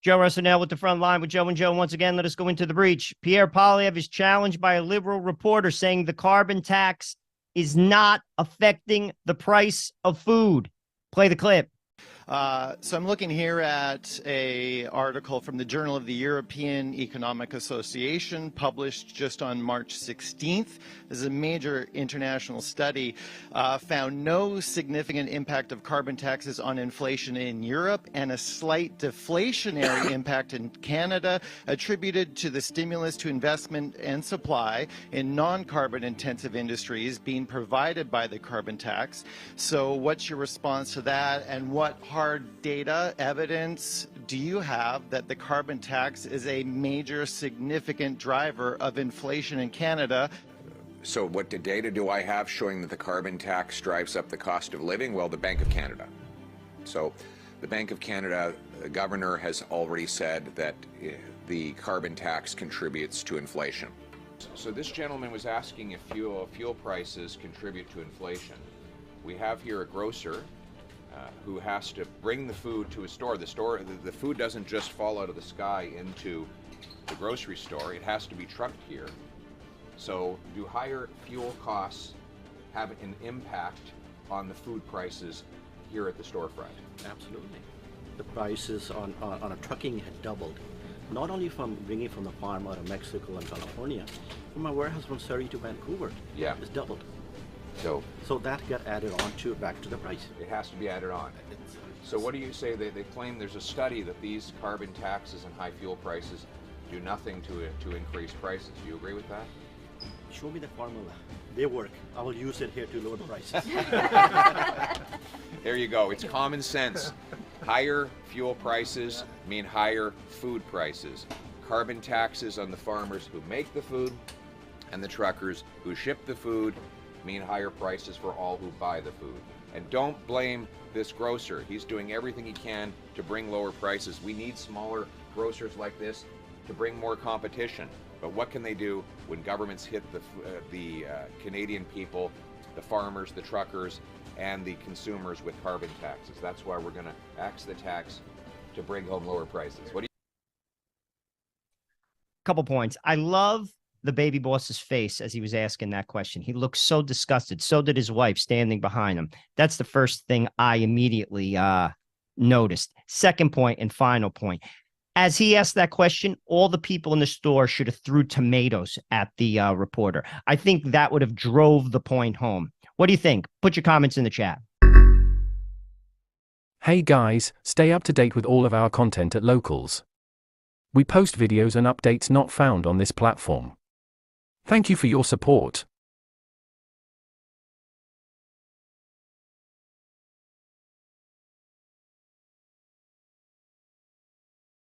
Joe Russell with the front line with Joe and Joe. Once again, let us go into the breach. Pierre Poilievre is challenged by a liberal reporter saying the carbon tax is not affecting the price of food. Play the clip. So I'm looking here at an article from the Journal of the European Economic Association published just on March 16th. This is a major international study, found no significant impact of carbon taxes on inflation in Europe and a slight deflationary impact in Canada attributed to the stimulus to investment and supply in non-carbon intensive industries being provided by the carbon tax. So what's your response to that, and what hard data evidence do you have that the carbon tax is a major significant driver of inflation in Canada? So what data do I have showing that the carbon tax drives up the cost of living? Well, the Bank of Canada. So the Bank of Canada, the governor has already said that the carbon tax contributes to inflation. So this gentleman was asking if fuel prices contribute to inflation. We have here a grocer who has to bring the food to a store. The food doesn't just fall out of the sky into the grocery store. It has to be trucked here. So do higher fuel costs have an impact on the food prices here at the storefront? Absolutely. The prices on a trucking had doubled. Not only from bringing from the farm out of Mexico and California, from my warehouse from Surrey to Vancouver, yeah, it's doubled. So that got added on to back to the price. It has to be added on. So what do you say? They claim there's a study that these carbon taxes and high fuel prices do nothing to increase prices. Do you agree with that? Show me the formula. They work. I will use it here to lower prices. There you go. It's common sense. Higher fuel prices mean higher food prices. Carbon taxes on the farmers who make the food and the truckers who ship the food mean higher prices for all who buy the food. And don't blame this grocer. He's doing everything he can to bring lower prices. We need smaller grocers like this to bring more competition. But what can they do when governments hit the Canadian people, the farmers, the truckers, and the consumers with carbon taxes? That's why we're going to axe the tax to bring home lower prices. What do you? Couple points. I love the baby boss's face as he was asking that question. He looked so disgusted. So did his wife standing behind him. That's the first thing I immediately noticed. Second point and final point. As he asked that question, all the people in the store should have threw tomatoes at the reporter. I think that would have drove the point home. What do you think? Put your comments in the chat. Hey guys, stay up to date with all of our content at Locals. We post videos and updates not found on this platform. Thank you for your support.